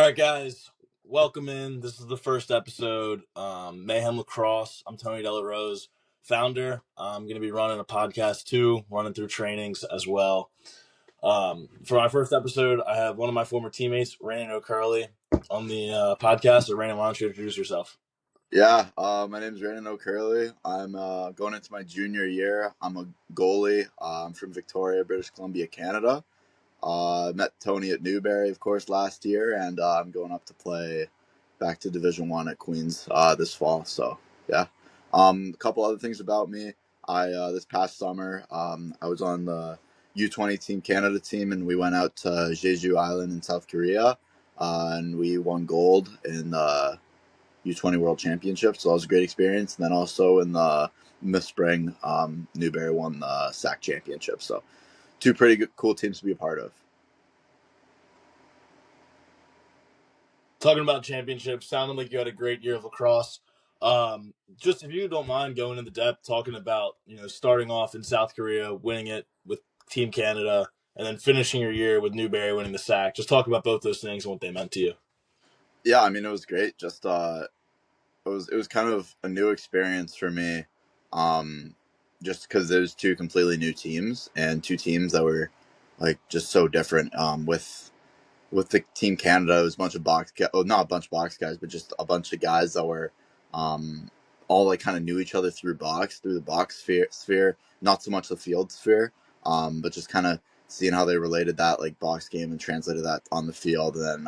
All right, guys, welcome in. This is the first episode. Mayhem Lacrosse. I'm Tony Della Rose, founder. I'm going to be running a podcast too, running through trainings as well. For my first episode, I have one of my former teammates, Rainen O'Curley, on the podcast. So, Rainen, why don't you introduce yourself? Yeah, my name is Rainen O'Curley. I'm going into my junior year. I'm a goalie. I'm from Victoria, British Columbia, Canada. Met Tony at Newberry, of course, last year, and I'm going up to play back to Division One at Queens this fall. So, yeah. A couple other things about me. I this past summer, I was on the U20 Team Canada team, and we went out to Jeju Island in South Korea, and we won gold in the U20 World Championship, so that was a great experience. And then also in the spring, Newberry won the SAC Championship. So two pretty good, cool teams to be a part of. Talking about championships, sounded like you had a great year of lacrosse. Just if you don't mind going into depth, talking about starting off in South Korea, winning it with Team Canada, and then finishing your year with Newberry winning the SAC. Just talk about both those things and what they meant to you. Yeah, I mean, it was great. Just it was kind of a new experience for me, just because there's two completely new teams and two teams that were like just so different. With the Team Canada, it was a bunch of not a bunch of box guys, but just a bunch of guys that were all like kind of knew each other through the box sphere, not so much the field sphere, but just kind of seeing how they related that like box game and translated that on the field, and then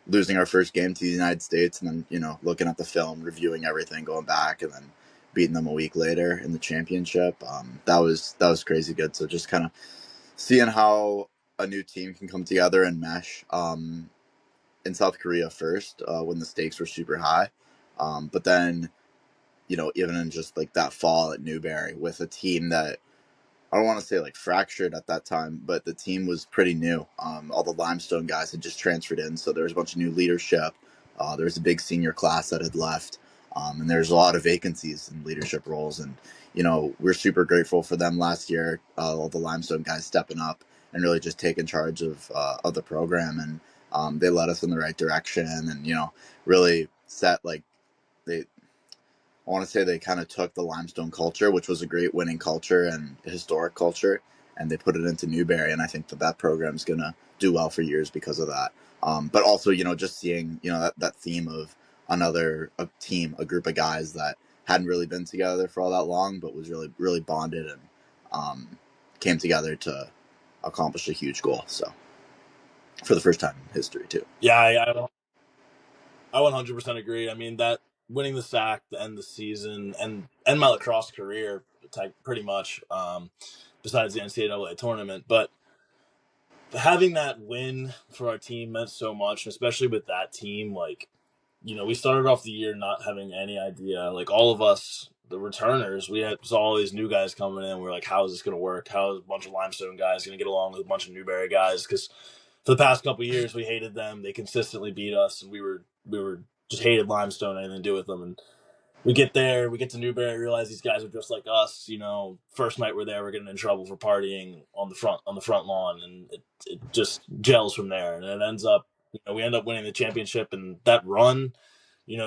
losing our first game to the United States, and then looking at the film, reviewing everything, going back, and then beating them a week later in the championship. That was crazy good. So just kind of seeing how a new team can come together and mesh in South Korea first, when the stakes were super high, but then even in just like that fall at Newberry with a team that I don't want to say like fractured at that time, but the team was pretty new. All the Limestone guys had just transferred in, so there was a bunch of new leadership. There was a big senior class that had left, and there's a lot of vacancies in leadership roles. And we're super grateful for them last year. All the Limestone guys stepping up and really just taking charge of the program, and they led us in the right direction, and really set like they I want to say they kind of took the Limestone culture, which was a great winning culture and historic culture, and they put it into Newberry. And I think that program is going to do well for years because of that. But also, just seeing, that theme of a team, a group of guys that hadn't really been together for all that long, but was really, really bonded and came together to accomplish a huge goal. So for the first time in history, too. Yeah, I 100% agree. I mean, that winning the SAC to end the season and my lacrosse career, pretty much, besides the NCAA tournament. But having that win for our team meant so much, especially with that team. Like, we started off the year not having any idea. Like, all of us, the returners, saw all these new guys coming in. We're like, how is this going to work? How is a bunch of Limestone guys going to get along with a bunch of Newberry guys? Because for the past couple of years, we hated them. They consistently beat us, and we were just hated Limestone, anything to do with them. And we get there, we get to Newberry, realize these guys are just like us. First night we're there, we're getting in trouble for partying on the front lawn, and it just gels from there. And it ends up, we end up winning the championship, and that run,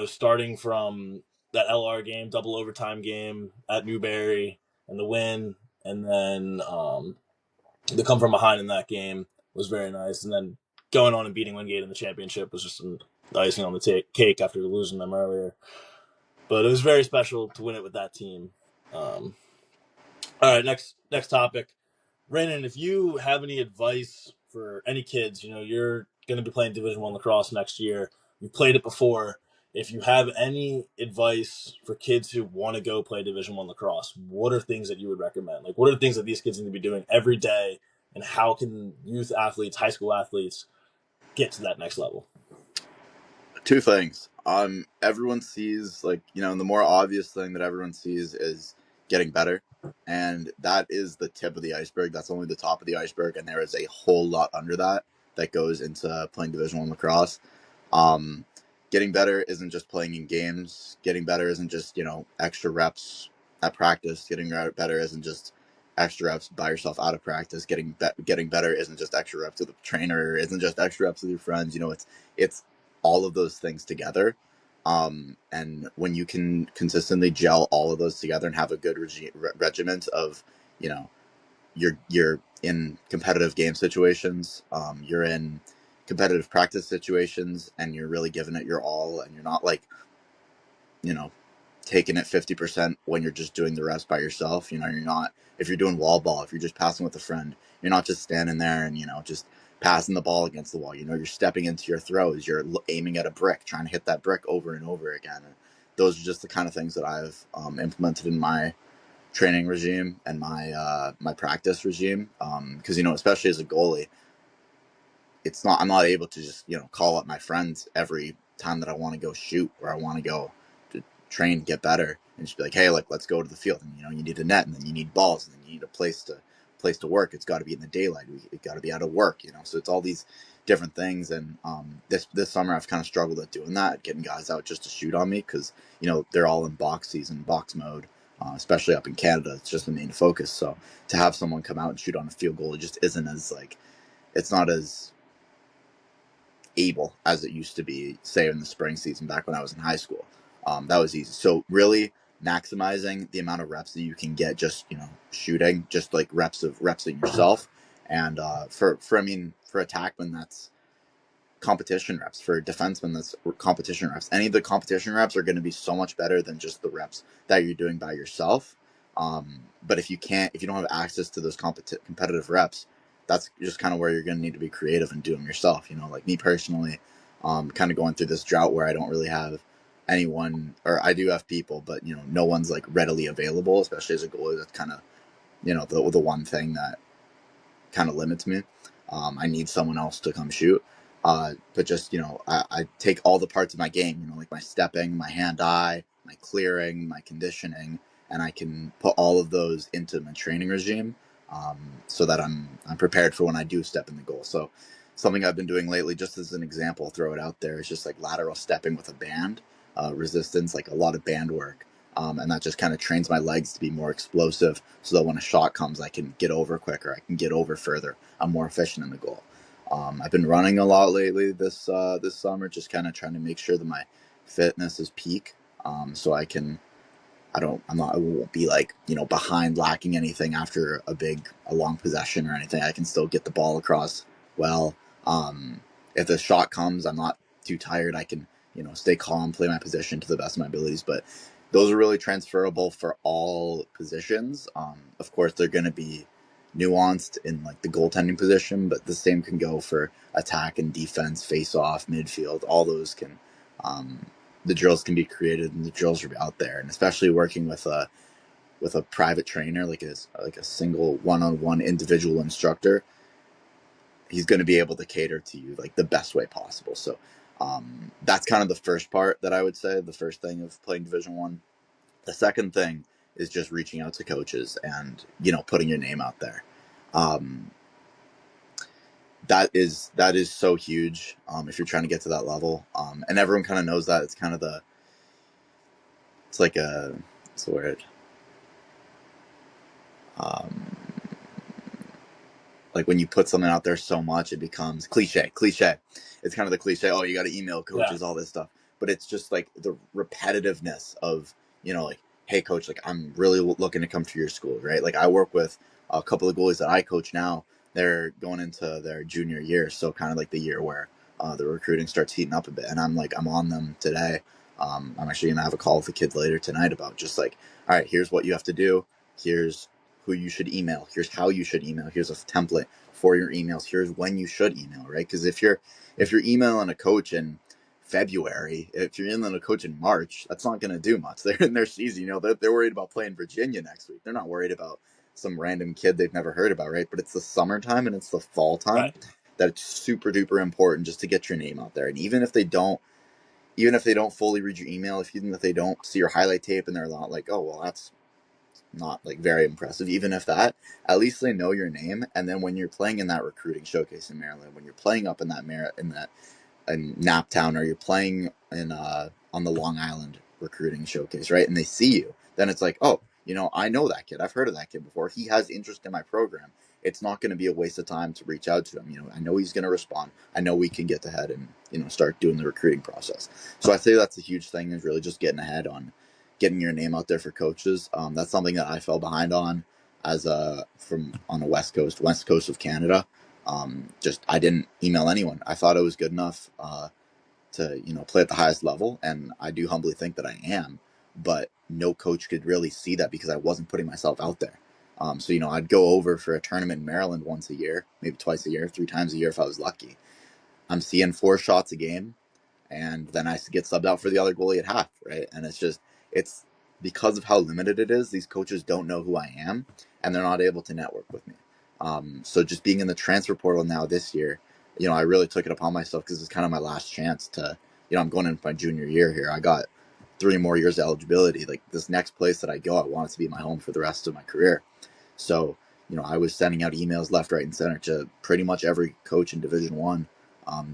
starting from that LR game, double overtime game at Newberry, and the win, and then the come from behind in that game was very nice, and then going on and beating Wingate in the championship was just some icing on the cake after losing them earlier. But it was very special to win it with that team. All right, next topic. Rainen, if you have any advice for any kids, you're going to be playing Division One lacrosse next year. You've played it before. If you have any advice for kids who want to go play Division One lacrosse, what are things that you would recommend? Like, what are things that these kids need to be doing every day, and how can youth athletes, high school athletes, get to that next level? Two things. Everyone sees like the more obvious thing that everyone sees is getting better, and that is the tip of the iceberg. That's only the top of the iceberg, and there is a whole lot under that goes into playing Division One lacrosse. Um, Getting better isn't just playing in games. Getting better isn't just extra reps at practice. Getting better isn't just extra reps by yourself out of practice. Getting better isn't just extra reps with the trainer, isn't just extra reps with your friends. It's all of those things together. And when you can consistently gel all of those together and have a good regiment of, you know, you're in competitive game situations, you're in competitive practice situations, and you're really giving it your all, and you're not like, you know, taking it 50% when you're just doing the reps by yourself. You're not, if you're doing wall ball, if you're just passing with a friend, you're not just standing there and, just passing the ball against the wall. You're stepping into your throws, you're aiming at a brick, trying to hit that brick over and over again. And those are just the kind of things that I've implemented in my training regime and my practice regime. Because, especially as a goalie, I'm not able to just, call up my friends every time that I want to go shoot or I want to go to train, get better, and just be like, hey, like, let's go to the field. And, you need a net, and then you need balls, and then you need a place to work. It's got to be in the daylight. It got to be out of work, so it's all these different things. And this summer I've kind of struggled at doing that, getting guys out just to shoot on me, because, they're all in box season, box mode. Especially up in Canada, it's just the main focus. So to have someone come out and shoot on a field goal, it just isn't as like, it's not as able as it used to be, say in the spring season back when I was in high school. That was easy. So really maximizing the amount of reps that you can get, just shooting, just like repsing yourself. And for attackmen, that's competition reps. For defensemen, that's competition reps. Any of the competition reps are going to be so much better than just the reps that you're doing by yourself. But if you don't have access to those competitive reps, that's just kind of where you're going to need to be creative and do them yourself. Like me personally, kind of going through this drought where I don't really have anyone, or I do have people, but no one's like readily available, especially as a goalie. That's kind of the one thing that kind of limits me. I need someone else to come shoot. But just, I take all the parts of my game, like my stepping, my hand-eye, my clearing, my conditioning, and I can put all of those into my training regime, so that I'm prepared for when I do step in the goal. So something I've been doing lately, just as an example, throw it out there, is just like lateral stepping with a band, resistance, like a lot of band work. And that just kind of trains my legs to be more explosive, so that when a shot comes, I can get over quicker, I can get over further, I'm more efficient in the goal. I've been running a lot lately this summer, just kind of trying to make sure that my fitness is peak, so I won't be like, behind, lacking anything after a long possession or anything. I can still get the ball across well. If the shot comes, I'm not too tired. I can, stay calm, play my position to the best of my abilities. But those are really transferable for all positions. Of course, they're going to be nuanced in like the goaltending position, but the same can go for attack and defense, face off, midfield. All those can, the drills can be created, and the drills are out there. And especially working with a private trainer, like a single one-on-one individual instructor, he's going to be able to cater to you like the best way possible. So that's kind of the first part that I would say, the first thing of playing Division One. The second thing is just reaching out to coaches and, putting your name out there. That is so huge, if you're trying to get to that level. And everyone kind of knows that. It's kind of it's like what's the word? Like when you put something out there so much, it becomes cliche. It's kind of the cliche. Oh, you got to email coaches, all this stuff. But it's just like the repetitiveness of, like, hey coach, like I'm really looking to come to your school, right? Like I work with a couple of goalies that I coach now. They're going into their junior year. So kind of like the year where the recruiting starts heating up a bit. And I'm on them today. I'm actually going to have a call with the kids later tonight about just like, all right, here's what you have to do. Here's who you should email. Here's how you should email. Here's a template for your emails. Here's when you should email, right? Because if you're emailing a coach in February, if you're emailing a coach in March, that's not going to do much. They're in their season, they're worried about playing Virginia next week. They're not worried about some random kid they've never heard about, right? But it's the summertime and it's the fall time, right, that it's super duper important just to get your name out there. And even if they don't fully read your email, even if they don't see your highlight tape and they're not like, oh, well, that's not like very impressive, even if that, at least they know your name. And then when you're playing in that recruiting showcase in Maryland, when you're playing up in Naptown, or you're playing in on the Long Island recruiting showcase, right, and they see you, then it's like, oh, I know that kid. I've heard of that kid before. He has interest in my program. It's not going to be a waste of time to reach out to him. I know he's going to respond. I know we can get ahead and start doing the recruiting process. So I say that's a huge thing, is really just getting ahead on getting your name out there for coaches. That's something that I fell behind on as from on the west coast of Canada. Just I didn't email anyone. I thought it was good enough to play at the highest level, and I do humbly think that I am. But no coach could really see that because I wasn't putting myself out there. So I'd go over for a tournament in Maryland once a year, maybe twice a year, 3 times a year if I was lucky. I'm seeing 4 shots a game, and then I get subbed out for the other goalie at half, right? And it's because of how limited it is. These coaches don't know who I am, and they're not able to network with me. So just being in the transfer portal now this year, I really took it upon myself because it's kind of my last chance to, I'm going into my junior year here. I got 3 more years of eligibility. Like this next place that I go, I want it to be my home for the rest of my career. So, I was sending out emails left, right, and center to pretty much every coach in Division One,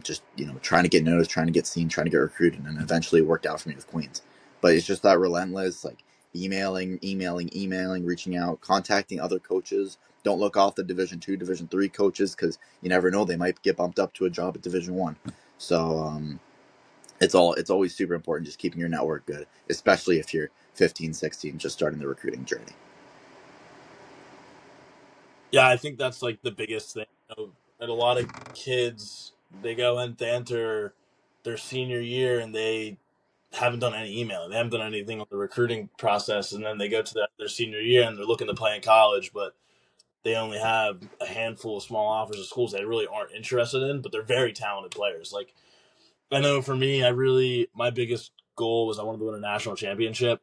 just trying to get noticed, trying to get seen, trying to get recruited, and eventually it worked out for me with Queens. But it's just that relentless, like emailing, reaching out, contacting other coaches. Don't look off the Division Two, Division Three coaches because you never know, they might get bumped up to a job at Division One. So it's always super important just keeping your network good, especially if you're 15, 16, just starting the recruiting journey. Yeah, I think that's like the biggest thing. And a lot of kids, they go and they enter their senior year and they haven't done any emailing. They haven't done anything on the recruiting process, and then they go to their senior year and they're looking to play in college, but they only have a handful of small offers of schools they really aren't interested in, but they're very talented players. Like I know for me, my biggest goal was I wanted to win a national championship,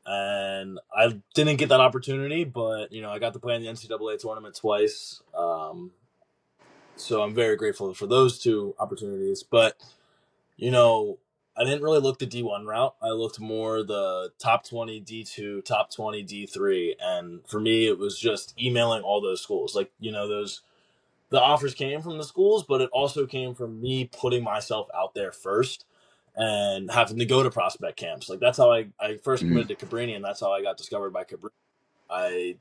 and I didn't get that opportunity, but I got to play in the NCAA tournament twice. So I'm very grateful for those two opportunities. But you know, I didn't really look the D1 route. I looked more the top 20 D2, top 20 D3, and for me, it was just emailing all those schools. Like those the offers came from the schools, but it also came from me putting myself out there first and having to go to prospect camps. Like that's how I first Mm-hmm. committed to Cabrini, and that's how I got discovered by Cabrini. I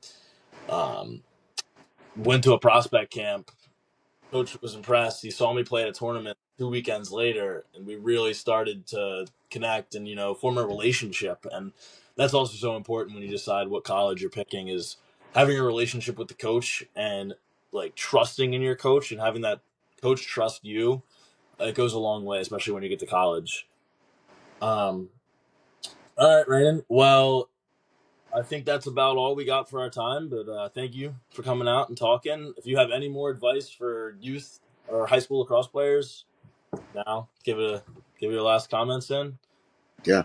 um, went to a prospect camp. Coach was impressed. He saw me play at a tournament 2 weekends later, and we really started to connect and form a relationship. And that's also so important when you decide what college you're picking, is having a relationship with the coach and like trusting in your coach and having that coach trust you. It goes a long way, especially when you get to college. Um, all right, Rainen. Well, I think that's about all we got for our time. But thank you for coming out and talking. If you have any more advice for youth or high school lacrosse players, now give it your last comments in. Yeah.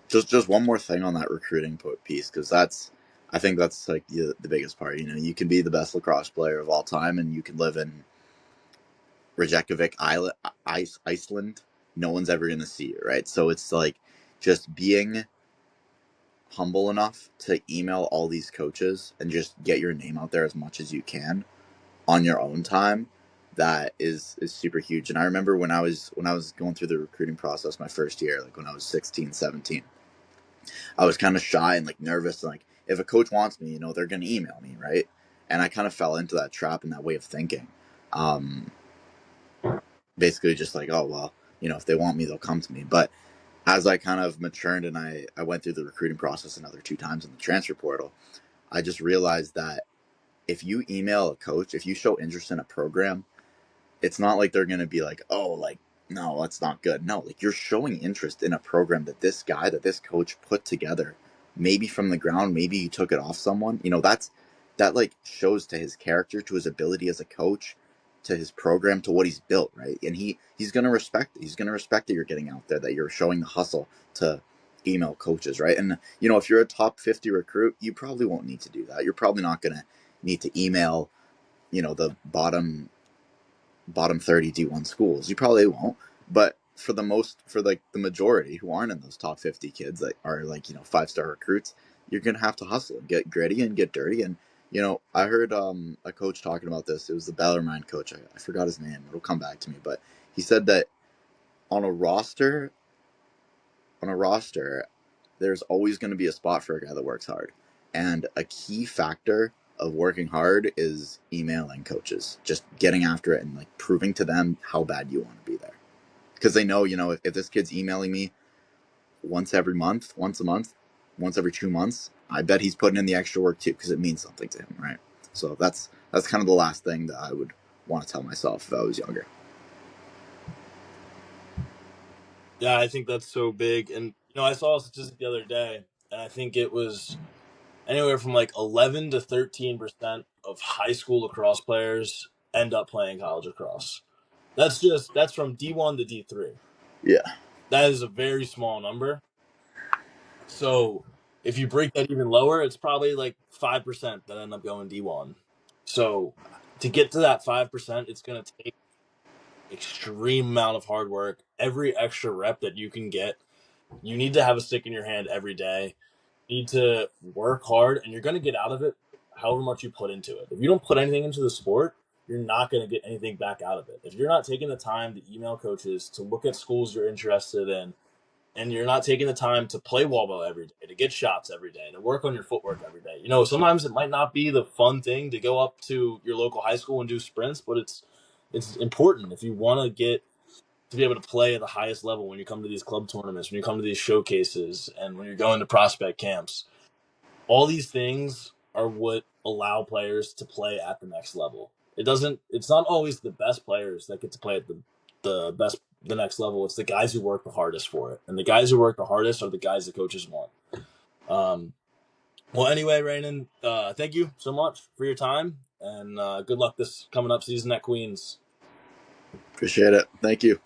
Just one more thing on that recruiting piece, because I think that's like the biggest part. You can be the best lacrosse player of all time, and you can live in Reykjavik, Iceland. No one's ever going to see you, right? So it's like just being humble enough to email all these coaches and just get your name out there as much as you can on your own time. That is super huge. And I remember when I was going through the recruiting process my first year, like when I was 16, 17, I was kind of shy and like nervous, and like if a coach wants me, they're going to email me, right? And I kind of fell into that trap and that way of thinking. Um, Basically just like, oh well, if they want me, they'll come to me. But as I kind of matured and I went through the recruiting process another 2 times in the transfer portal, I just realized that if you email a coach, if you show interest in a program, it's not like they're going to be like, oh, like, no, that's not good. No, like you're showing interest in a program that this coach put together, maybe from the ground, maybe he took it off someone. That like shows to his character, to his ability as a coach, to his program, to what he's built, right? And he's going to respect it. He's going to respect that you're getting out there, that you're showing the hustle to email coaches, right? And if you're a top 50 recruit, you probably won't need to do that. You're probably not going to need to email, the bottom 30 D1 schools. You probably won't, but for like the majority who aren't in those top 50 kids that are like, 5-star recruits, you're going to have to hustle and get gritty and get dirty. And, I heard a coach talking about this. It was the Bellarmine coach. I forgot his name. It'll come back to me, but he said that on a roster, there's always going to be a spot for a guy that works hard. And a key factor of working hard is emailing coaches, just getting after it and like proving to them how bad you want to be there. Because they know, if this kid's emailing me once every month, once a month, once every 2 months, I bet he's putting in the extra work too because it means something to him, right? So that's kind of the last thing that I would want to tell myself if I was younger. Yeah, I think that's so big. And I saw a statistic the other day, and I think it was anywhere from like 11 to 13% of high school lacrosse players end up playing college lacrosse. That's from D1 to D3. Yeah, That is a very small number. So if you break that even lower, it's probably like 5% that end up going D1. So to get to that 5%, it's going to take extreme amount of hard work. Every extra rep that you can get, you need to have a stick in your hand every day. You need to work hard, and you're going to get out of it however much you put into it. If you don't put anything into the sport, you're not going to get anything back out of it. If you're not taking the time to email coaches, to look at schools you're interested in, and you're not taking the time to play wall ball every day, to get shots every day, to work on your footwork every day. Sometimes it might not be the fun thing to go up to your local high school and do sprints, but it's important if you want to be able to play at the highest level when you come to these club tournaments, when you come to these showcases, and when you're going to prospect camps. All these things are what allow players to play at the next level. It's not always the best players that get to play at the next level. It's the guys who work the hardest for it. And the guys who work the hardest are the guys the coaches want. Um, well, anyway, Rainen, thank you so much for your time, and good luck this coming up season at Queens. appreciate it. Thank you.